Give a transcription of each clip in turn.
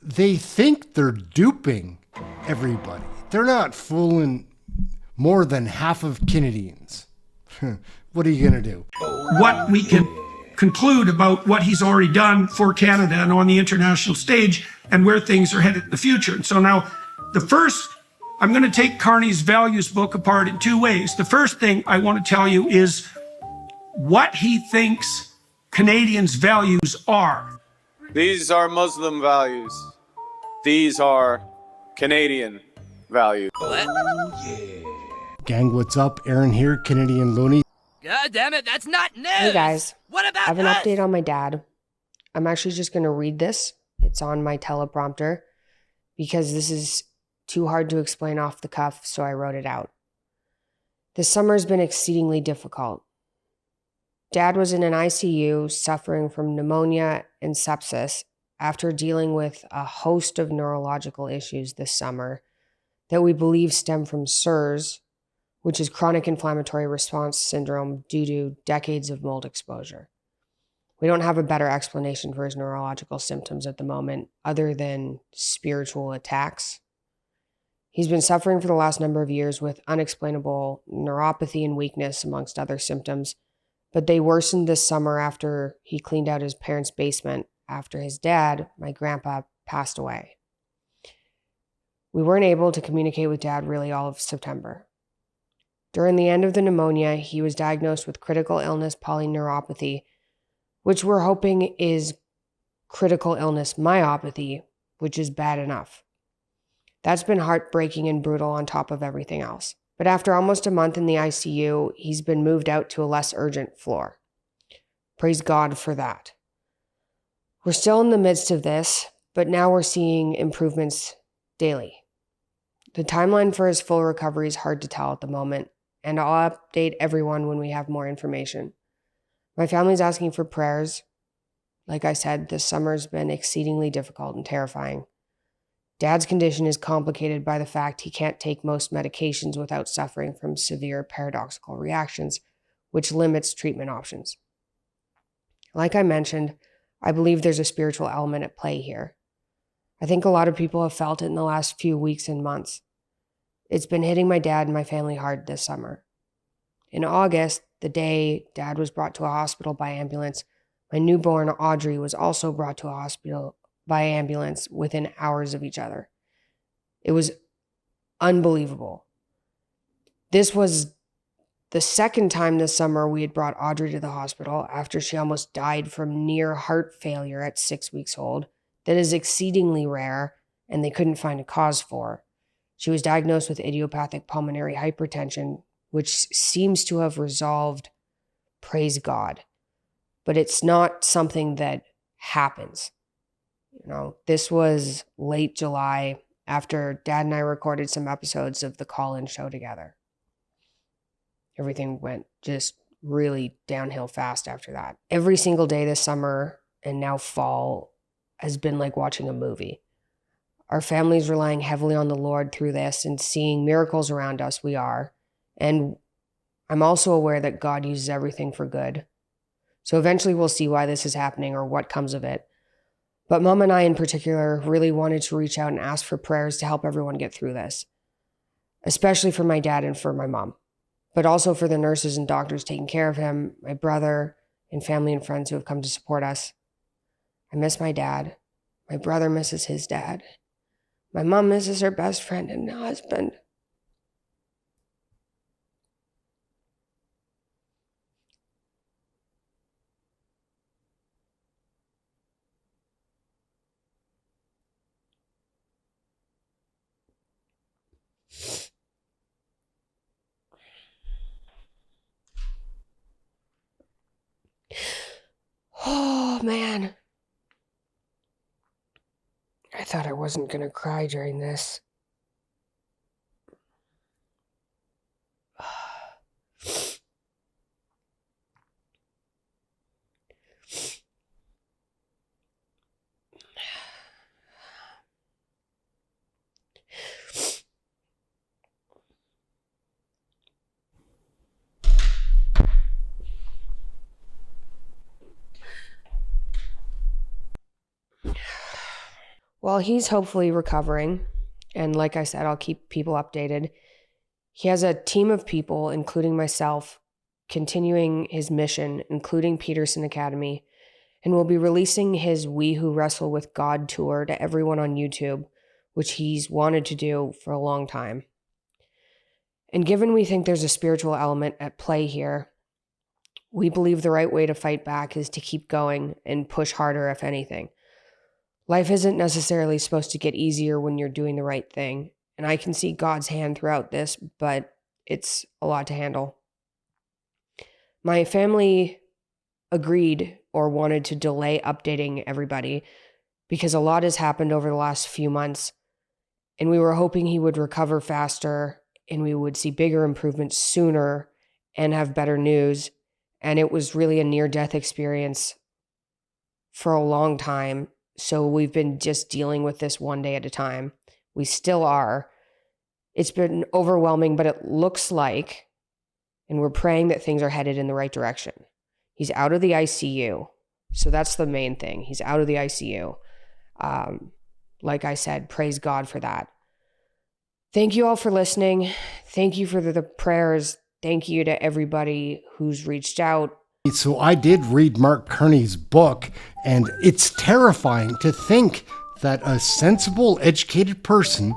they think they're duping everybody. They're not fooling more than half of Canadians. What are you going to do? What we can conclude about what he's already done for Canada and on the international stage and where things are headed in the future. And so now I'm going to take Carney's values book apart in two ways. The first thing I want to tell you is what he thinks Canadians' values are. These are Muslim values. These are Canadian values. What? Gang, what's up? Aaron here, Canadian Looney. God damn it, that's not news! Hey guys, what about I have an us? update on my dad. I'm actually just going to read this. It's on my teleprompter because this is too hard to explain off the cuff, so I wrote it out. This summer has been exceedingly difficult. Dad was in an ICU suffering from pneumonia and sepsis after dealing with a host of neurological issues this summer that we believe stem from CIRS, which is chronic inflammatory response syndrome due to decades of mold exposure. We don't have a better explanation for his neurological symptoms at the moment other than spiritual attacks. He's been suffering for the last number of years with unexplainable neuropathy and weakness amongst other symptoms, but they worsened this summer after he cleaned out his parents' basement after his dad, my grandpa, passed away. We weren't able to communicate with Dad really all of September. During the end of the pneumonia, he was diagnosed with critical illness polyneuropathy, which we're hoping is critical illness myopathy, which is bad enough. That's been heartbreaking and brutal on top of everything else. But after almost a month in the ICU, he's been moved out to a less urgent floor. Praise God for that. We're still in the midst of this, but now we're seeing improvements daily. The timeline for his full recovery is hard to tell at the moment, and I'll update everyone when we have more information. My family's asking for prayers. Like I said, this summer's been exceedingly difficult and terrifying. Dad's condition is complicated by the fact he can't take most medications without suffering from severe paradoxical reactions, which limits treatment options. Like I mentioned, I believe there's a spiritual element at play here. I think a lot of people have felt it in the last few weeks and months. It's been hitting my dad and my family hard this summer. In August, the day Dad was brought to a hospital by ambulance, my newborn Audrey was also brought to a hospital by ambulance within hours of each other. It was unbelievable. This was the second time this summer we had brought Audrey to the hospital after she almost died from near heart failure at 6 weeks old. That is exceedingly rare, and they couldn't find a cause for. She was diagnosed with idiopathic pulmonary hypertension, which seems to have resolved, praise God. But it's not something that happens. This was late July after Dad and I recorded some episodes of the call-in show together. Everything went just really downhill fast after that. Every single day this summer and now fall has been like watching a movie. Our family's relying heavily on the Lord through this and seeing miracles around us. We are. And I'm also aware that God uses everything for good. So eventually we'll see why this is happening or what comes of it. But Mom and I in particular really wanted to reach out and ask for prayers to help everyone get through this, especially for my dad and for my mom, but also for the nurses and doctors taking care of him, my brother, and family and friends who have come to support us. I miss my dad. My brother misses his dad. My mom misses her best friend and husband. Oh, man. I thought I wasn't going to cry during this. Well, he's hopefully recovering. And like I said, I'll keep people updated. He has a team of people, including myself, continuing his mission, including Peterson Academy, and will be releasing his We Who Wrestle with God tour to everyone on YouTube, which he's wanted to do for a long time. And given we think there's a spiritual element at play here, we believe the right way to fight back is to keep going and push harder, if anything. Life isn't necessarily supposed to get easier when you're doing the right thing, and I can see God's hand throughout this, but it's a lot to handle. My family agreed or wanted to delay updating everybody because a lot has happened over the last few months, and we were hoping he would recover faster and we would see bigger improvements sooner and have better news. And it was really a near-death experience for a long time. So we've been just dealing with this one day at a time. We still are. It's been overwhelming, but it looks like, and we're praying that things are headed in the right direction. He's out of the ICU. So that's the main thing. He's out of the ICU. Like I said, praise God for that. Thank you all for listening. Thank you for the prayers. Thank you to everybody who's reached out. So I did read Mark Carney's book, and it's terrifying to think that a sensible, educated person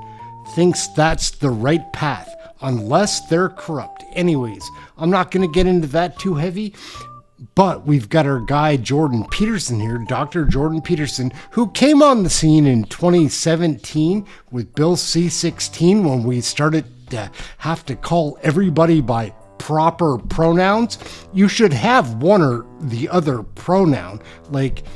thinks that's the right path, unless they're corrupt. Anyways, I'm not going to get into that too heavy, but we've got our guy Jordan Peterson here, Dr. Jordan Peterson, who came on the scene in 2017 with Bill C-16 when we started to have to call everybody by proper pronouns. You should have one or the other pronoun, like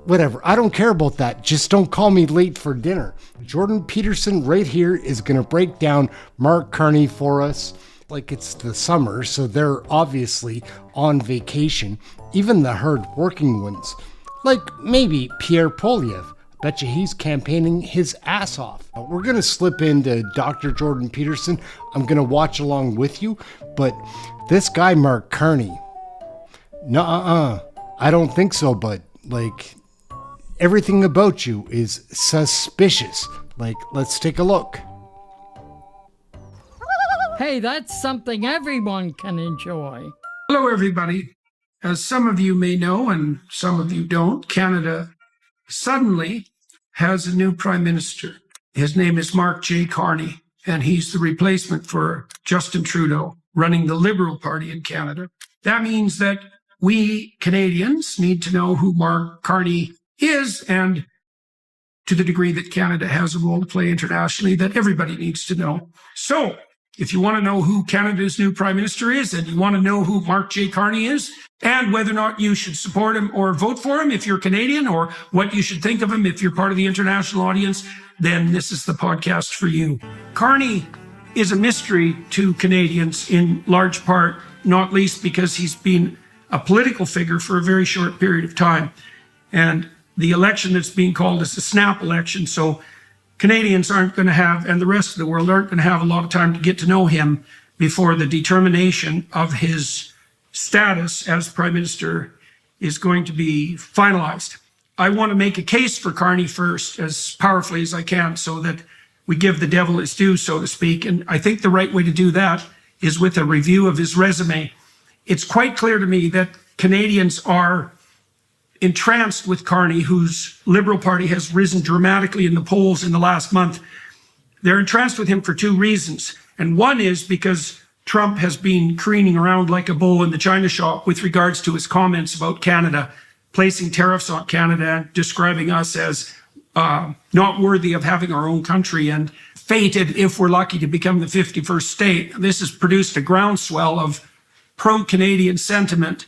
whatever. I don't care about that. Just don't call me late for dinner. Jordan Peterson right here is going to break down Mark Carney for us. Like it's the summer, so they're obviously on vacation. Even the hard-working ones, like maybe Pierre Polyev. Bet you he's campaigning his ass off. We're going to slip into Dr. Jordan Peterson. I'm going to watch along with you. But this guy, Mark Carney, I don't think so, bud. Like, everything about you is suspicious. Like, let's take a look. Hey, that's something everyone can enjoy. Hello, everybody. As some of you may know, and some of you don't, Canada suddenly has a new prime minister. His name is Mark J. Carney, and he's the replacement for Justin Trudeau, running the Liberal Party in Canada. That means that we Canadians need to know who Mark Carney is, and to the degree that Canada has a role to play internationally, that everybody needs to know. So, if you want to know who Canada's new prime minister is, and you want to know who Mark J. Carney is, and whether or not you should support him or vote for him if you're Canadian, or what you should think of him if you're part of the international audience, then this is the podcast for you. Carney is a mystery to Canadians in large part, not least because he's been a political figure for a very short period of time. And the election that's being called is a snap election, so Canadians aren't going to have, and the rest of the world aren't going to have a lot of time to get to know him before the determination of his status as Prime Minister is going to be finalized. I want to make a case for Carney first, as powerfully as I can, so that we give the devil his due, so to speak. And I think the right way to do that is with a review of his resume. It's quite clear to me that Canadians are entranced with Carney, whose Liberal Party has risen dramatically in the polls in the last month. They're entranced with him for two reasons. And one is because Trump has been careening around like a bull in the china shop with regards to his comments about Canada, placing tariffs on Canada, describing us as not worthy of having our own country and fated, if we're lucky, to become the 51st state. This has produced a groundswell of pro-Canadian sentiment.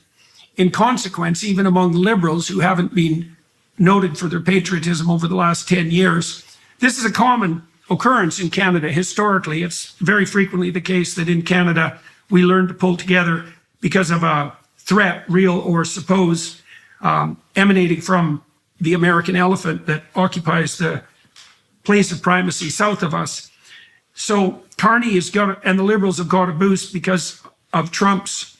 In consequence, even among Liberals who haven't been noted for their patriotism over the last 10 years, this is a common occurrence in Canada. Historically, it's very frequently the case that in Canada, we learn to pull together because of a threat, real or supposed, emanating from the American elephant that occupies the place of primacy south of us. So Carney and the Liberals have got a boost because of Trump's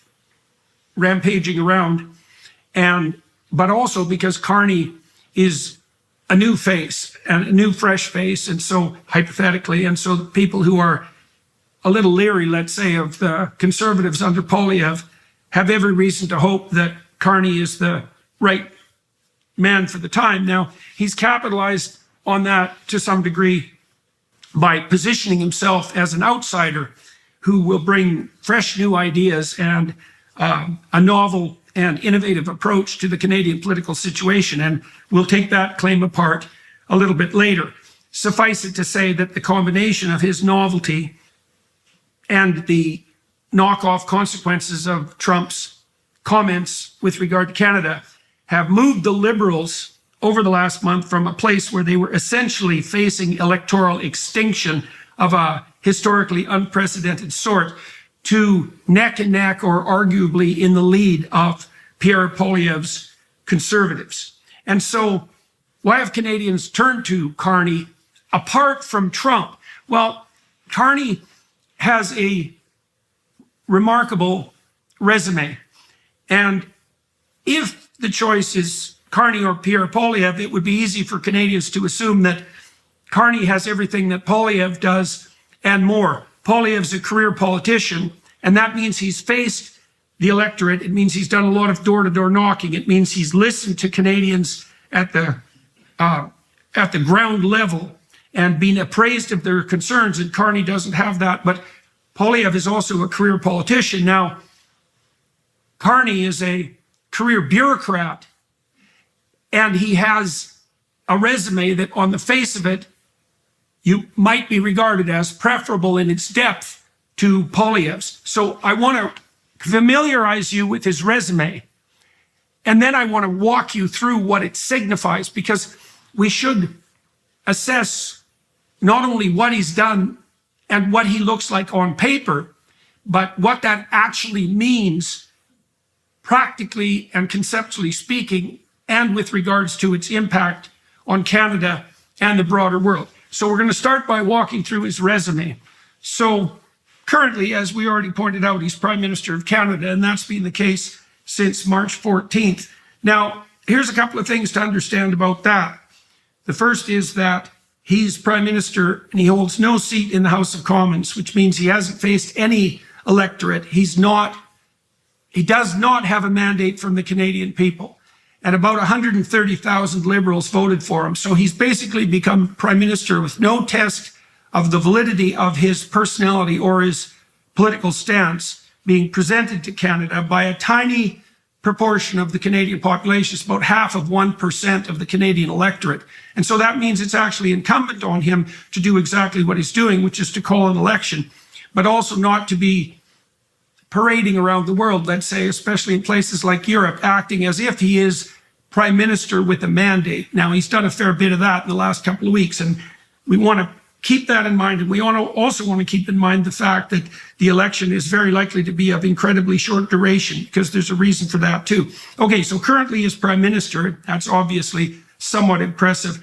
rampaging around, but also because Carney is a new face and a new fresh face. And so hypothetically, and so people who are a little leery, let's say, of the conservatives under Poilievre have every reason to hope that Carney is the right man for the time. Now, he's capitalized on that to some degree by positioning himself as an outsider who will bring fresh new ideas and a novel and innovative approach to the Canadian political situation. And we'll take that claim apart a little bit later. Suffice it to say that the combination of his novelty and the knockoff consequences of Trump's comments with regard to Canada have moved the Liberals over the last month from a place where they were essentially facing electoral extinction of a historically unprecedented sort to neck and neck, or arguably in the lead of Pierre Poilievre's Conservatives. And so why have Canadians turned to Carney apart from Trump? Well, Carney has a remarkable resume. And if the choice is Carney or Pierre Poilievre, it would be easy for Canadians to assume that Carney has everything that Poilievre does and more. Poilievre's a career politician, and that means he's faced the electorate. It means he's done a lot of door-to-door knocking. It means he's listened to Canadians at the ground level and been appraised of their concerns, and Carney doesn't have that. But Poilievre is also a career politician. Now, Carney is a career bureaucrat, and he has a resume that on the face of it, you might be regarded as preferable in its depth to Poilievre's. So I want to familiarize you with his resume, and then I want to walk you through what it signifies, because we should assess not only what he's done and what he looks like on paper, but what that actually means practically and conceptually speaking, and with regards to its impact on Canada and the broader world. So we're going to start by walking through his resume. So currently, as we already pointed out, he's Prime Minister of Canada, and that's been the case since March 14th. Now, here's a couple of things to understand about that. The first is that he's Prime Minister and he holds no seat in the House of Commons, which means he hasn't faced any electorate. He does not have a mandate from the Canadian people. And about 130,000 Liberals voted for him. So he's basically become Prime Minister with no test of the validity of his personality or his political stance being presented to Canada by a tiny proportion of the Canadian population. It's about 0.5% of the Canadian electorate. And so that means it's actually incumbent on him to do exactly what he's doing, which is to call an election, but also not to be parading around the world, let's say, especially in places like Europe, acting as if he is Prime Minister with a mandate. Now, he's done a fair bit of that in the last couple of weeks, and we want to keep that in mind. And we also want to keep in mind the fact that the election is very likely to be of incredibly short duration, because there's a reason for that too. Okay, so currently as Prime Minister, that's obviously somewhat impressive.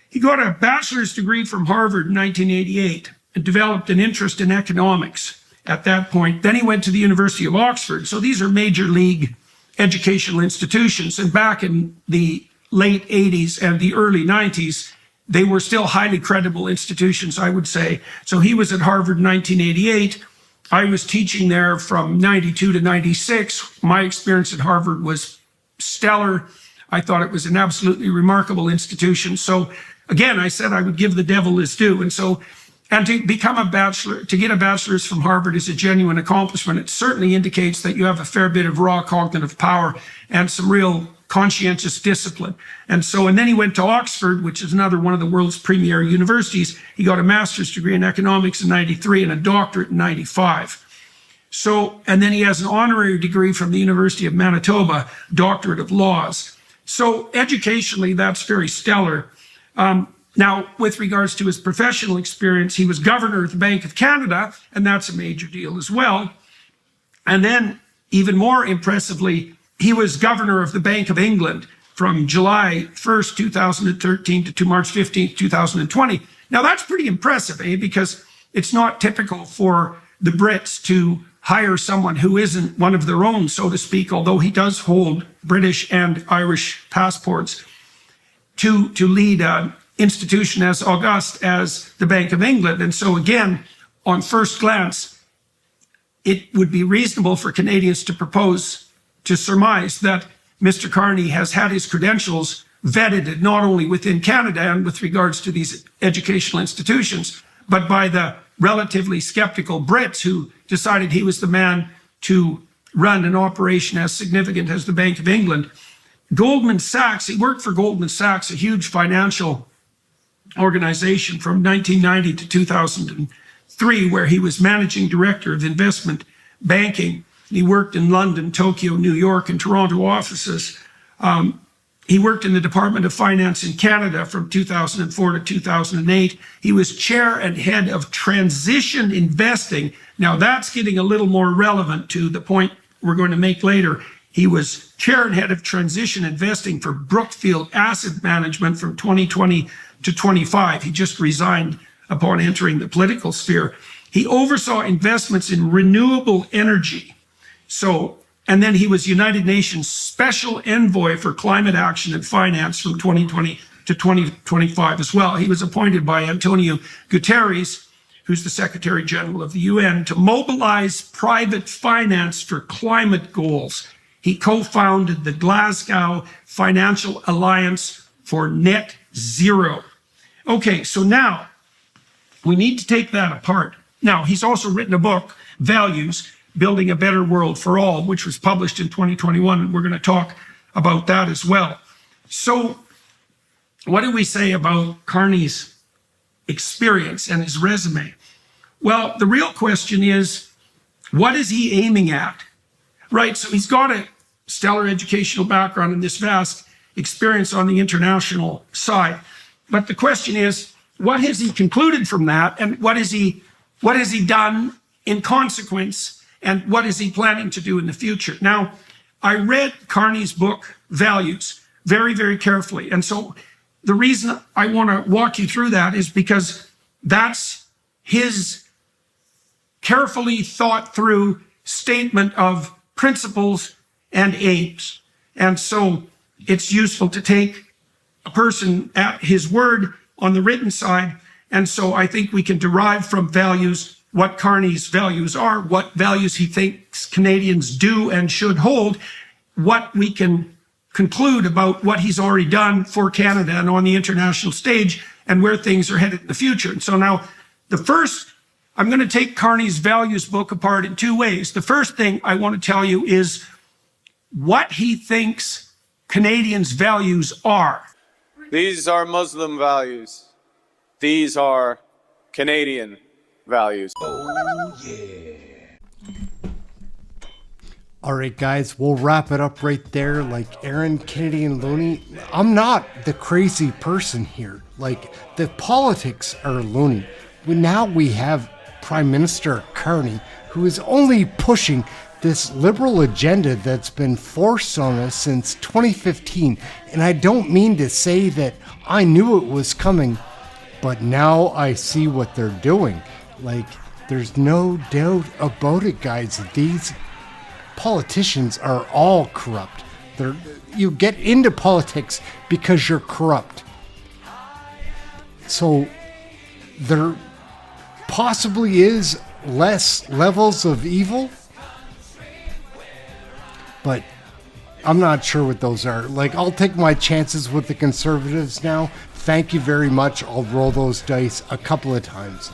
He got a bachelor's degree from Harvard in 1988 and developed an interest in economics at that point. Then he went to the University of Oxford. So these are major league educational institutions. And back in the late 80s and the early 90s, they were still highly credible institutions, I would say. So he was at Harvard in 1988. I was teaching there from 92 to 96. My experience at Harvard was stellar. I thought it was an absolutely remarkable institution. So again, I said I would give the devil his due. And to become a bachelor, to get a bachelor's from Harvard is a genuine accomplishment. It certainly indicates that you have a fair bit of raw cognitive power and some real conscientious discipline. And then he went to Oxford, which is another one of the world's premier universities. He got a master's degree in economics in 93 and a doctorate in 95. And then he has an honorary degree from the University of Manitoba, doctorate of laws. So educationally, that's very stellar. Now, with regards to his professional experience, he was governor of the Bank of Canada, and that's a major deal as well. And then, even more impressively, he was governor of the Bank of England from July 1st, 2013 to March 15th, 2020. Now, that's pretty impressive, because it's not typical for the Brits to hire someone who isn't one of their own, so to speak, although he does hold British and Irish passports. to lead an institution as august as the Bank of England. And so again, on first glance, it would be reasonable for Canadians to surmise that Mr. Carney has had his credentials vetted not only within Canada and with regards to these educational institutions, but by the relatively skeptical Brits who decided he was the man to run an operation as significant as the Bank of England. Goldman Sachs, he worked for Goldman Sachs, a huge financial organization from 1990 to 2003, where he was managing director of investment banking. He worked in London, Tokyo, New York, and Toronto offices. He worked in the Department of Finance in Canada from 2004 to 2008. He was chair and head of transition investing. Now that's getting a little more relevant to the point we're going to make later. He was chair and head of transition investing for Brookfield Asset Management from 2020 to 25. He just resigned upon entering the political sphere. He oversaw investments in renewable energy. And then he was United Nations Special Envoy for Climate Action and Finance from 2020 to 2025 as well. He was appointed by Antonio Guterres, who's the Secretary General of the UN, to mobilize private finance for climate goals. He co-founded the Glasgow Financial Alliance for Net Zero. Okay, so now we need to take that apart. Now, he's also written a book, Values, Building a Better World for All, which was published in 2021, and we're going to talk about that as well. So what do we say about Carney's experience and his resume? Well, the real question is, what is he aiming at? Right, so he's got a stellar educational background and this vast experience on the international side. But the question is, what has he concluded from that? And what has he done in consequence? And what is he planning to do in the future? Now, I read Carney's book, Values, very, very carefully. And so the reason I want to walk you through that is because that's his carefully thought through statement of principles and aims. And so it's useful to take a person at his word on the written side. And so I think we can derive from Values what Carney's values are, what values he thinks Canadians do and should hold, what we can conclude about what he's already done for Canada and on the international stage, and where things are headed in the future. And so now, I'm going to take Carney's values book apart in two ways. The first thing I want to tell you is what he thinks Canadians' values are. These are Muslim values. These are Canadian values. Oh, yeah. All right, guys, we'll wrap it up right there. Like Aaron, Kennedy, and Looney, I'm not the crazy person here. Like, the politics are loony. Now we have Prime Minister Carney, who is only pushing this liberal agenda that's been forced on us since 2015. And I don't mean to say that I knew it was coming, but now I see what they're doing. Like, there's no doubt about it, guys. These politicians are all corrupt. You get into politics because you're corrupt. So there possibly is less levels of evil, but I'm not sure what those are. Like, I'll take my chances with the Conservatives now. Thank you very much. I'll roll those dice a couple of times.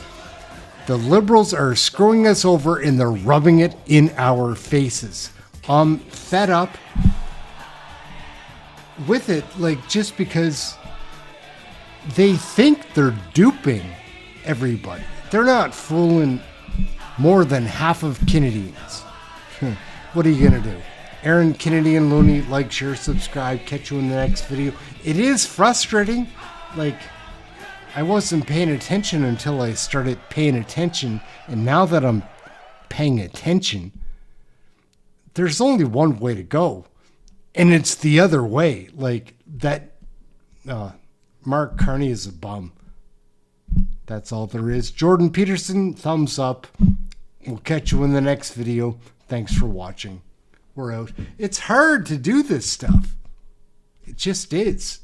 The Liberals are screwing us over and they're rubbing it in our faces. I'm fed up with it, like, just because they think they're duping everybody. They're not fooling more than half of Canadians. What are you going to do? Aaron, Kennedy, and Looney, like, share, subscribe. Catch you in the next video. It is frustrating. Like, I wasn't paying attention until I started paying attention. And now that I'm paying attention, there's only one way to go. And it's the other way. Like, that Mark Carney is a bum. That's all there is. Jordan Peterson, thumbs up. We'll catch you in the next video. Thanks for watching. We're out. It's hard to do this stuff. It just is.